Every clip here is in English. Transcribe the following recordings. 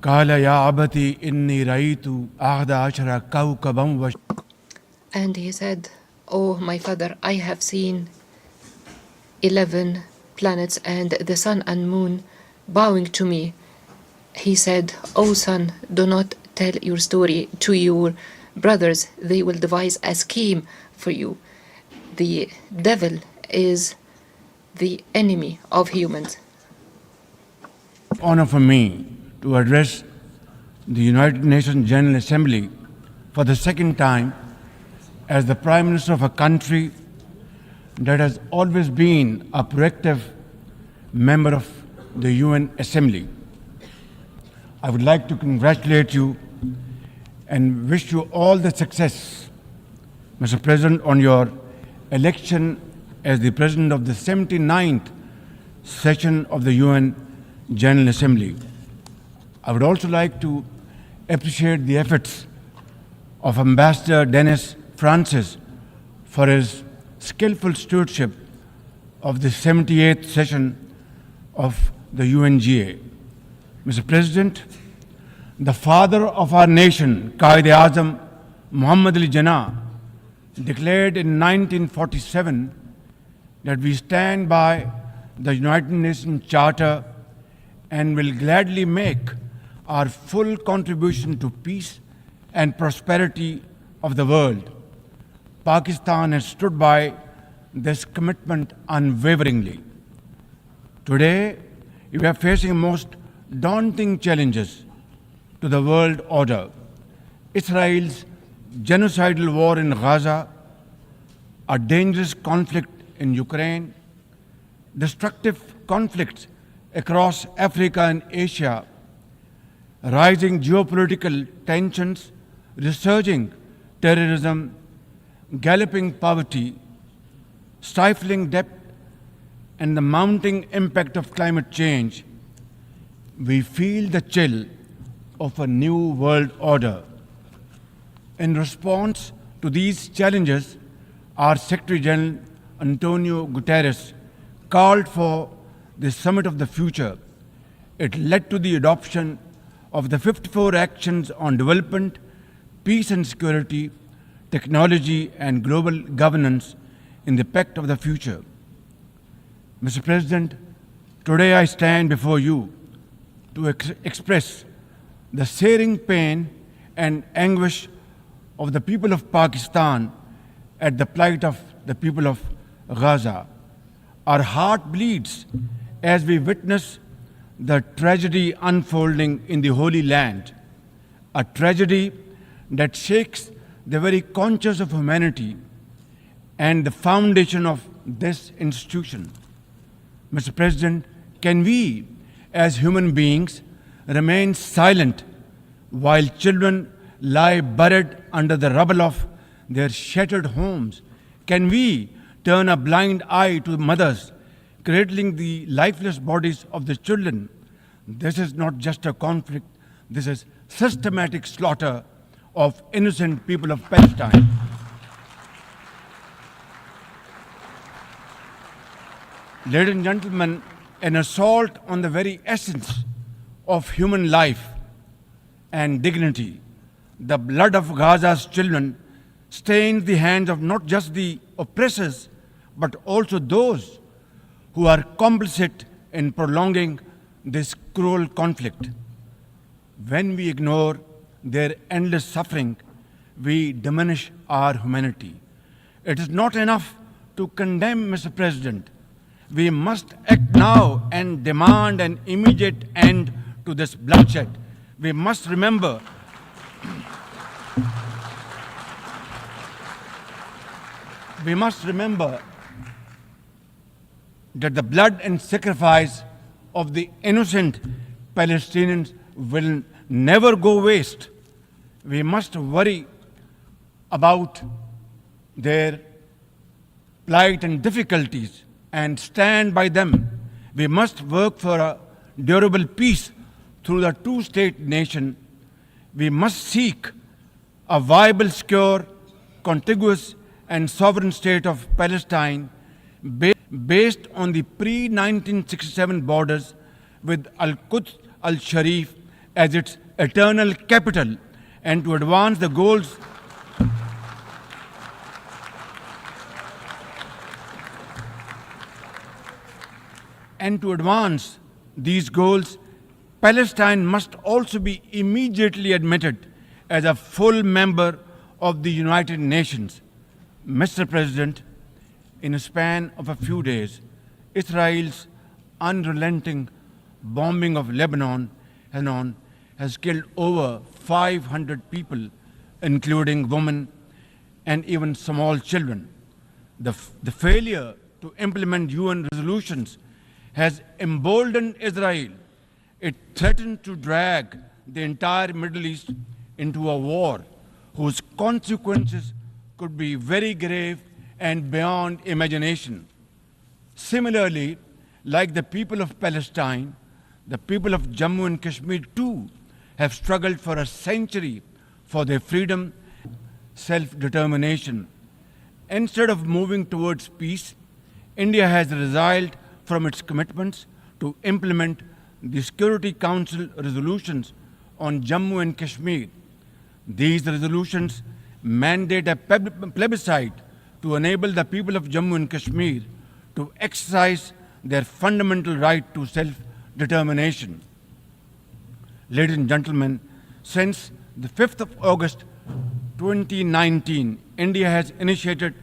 قال يا أبتي إني رأيت أحد عشر كوكبا. And he said, "Oh, my father, I have seen 11 planets and the sun and moon bowing to me." He said, "Oh son, do not tell your story to your brothers. They will devise a scheme for you. The devil is the enemy of humans." Honor for me to address the United Nations General Assembly for the second time as the Prime Minister of a country that has always been a proactive member of the UN Assembly. I would like to congratulate you and wish you all the success, Mr. President, on your election as the President of the 79th session of the UN General Assembly. I would also like to appreciate the efforts of Ambassador Dennis Francis for his skillful stewardship of the 78th session of the UNGA. Mr. President, the father of our nation, Quaid-e-Azam Muhammad Ali Jinnah, declared in 1947 that we stand by the United Nations Charter and will gladly make our full contribution to peace and prosperity of the world. Pakistan has stood by this commitment unwaveringly. Today, we are facing most daunting challenges to the world order. Israel's genocidal war in Gaza, a dangerous conflict in Ukraine, destructive conflicts across Africa and Asia, rising geopolitical tensions, resurging terrorism, galloping poverty, stifling debt, and the mounting impact of climate change, we feel the chill of a new world order. In response to these challenges, our Secretary General Antonio Guterres called for the Summit of the Future. It led to the adoption of the 54 actions on development, peace and security, technology and global governance in the Pact of the Future. Mr. President, today I stand before you to express the searing pain and anguish of the people of Pakistan at the plight of the people of Gaza. Our heart bleeds as we witness the tragedy unfolding in the Holy Land, a tragedy that shakes the very conscience of humanity and the foundation of this institution. Mr. President, can we, as human beings, remain silent while children lie buried under the rubble of their shattered homes? Can we turn a blind eye to mothers cradling the lifeless bodies of the children? This is not just a conflict, this is systematic slaughter of innocent people of Palestine. Ladies and gentlemen, an assault on the very essence of human life and dignity. The blood of Gaza's children stains the hands of not just the oppressors, but also those who are complicit in prolonging this cruel conflict. When we ignore their endless suffering, we diminish our humanity. It is not enough to condemn, Mr. President. We must act now and demand an immediate end to this bloodshed. We must remember that the blood and sacrifice of the innocent Palestinians will never go waste. We must worry about their plight and difficulties and stand by them. We must work for a durable peace through the two-state nation. We must seek a viable, secure, contiguous and sovereign state of Palestine based on the pre-1967 borders with Al-Quds, Al-Sharif as its eternal capital and to advance the goals these goals, Palestine must also be immediately admitted as a full member of the United Nations. Mr. President, in a span of a few days, Israel's unrelenting bombing of Lebanon has killed over 500 people, including women and even small children. The failure to implement UN resolutions has emboldened Israel. It threatened to drag the entire Middle East into a war whose consequences could be very grave and beyond imagination. Similarly, like the people of Palestine, the people of Jammu and Kashmir too have struggled for a century for their freedom, self-determination. Instead of moving towards peace, India has resiled from its commitments to implement the Security Council resolutions on Jammu and Kashmir. These resolutions mandate a plebiscite to enable the people of Jammu and Kashmir to exercise their fundamental right to self-determination. Ladies and gentlemen, since the 5th of August 2019, India has initiated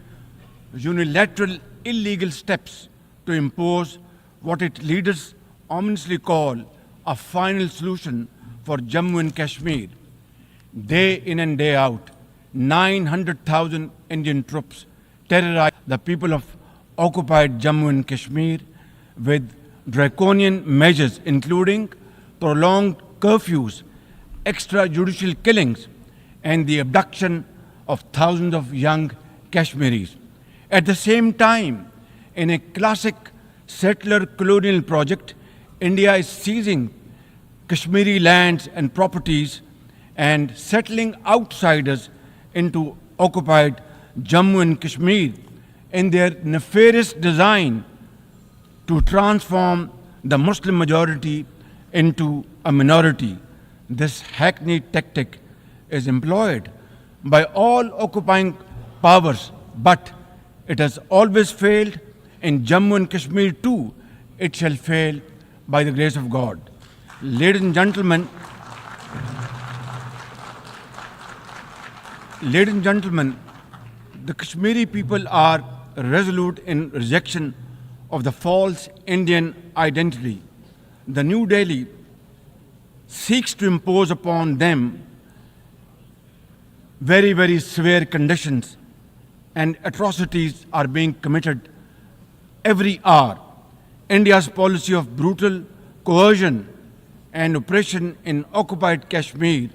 unilateral illegal steps to impose what its leaders ominously call a final solution for Jammu and Kashmir. Day in and day out, 900,000 Indian troops terrorize the people of occupied Jammu and Kashmir with draconian measures including prolonged curfews, extrajudicial killings, and the abduction of thousands of young Kashmiris. At the same time, in a classic settler colonial project, India is seizing Kashmiri lands and properties and settling outsiders into occupied Jammu and Kashmir in their nefarious design to transform the Muslim majority into a minority. This hackneyed tactic is employed by all occupying powers, but it has always failed. In Jammu and Kashmir too, it shall fail by the grace of God. Ladies and gentlemen, the Kashmiri people are resolute in rejection of the false Indian identity. The New Delhi seeks to impose upon them very, very severe conditions, and atrocities are being committed every hour. India's policy of brutal coercion and oppression in occupied Kashmir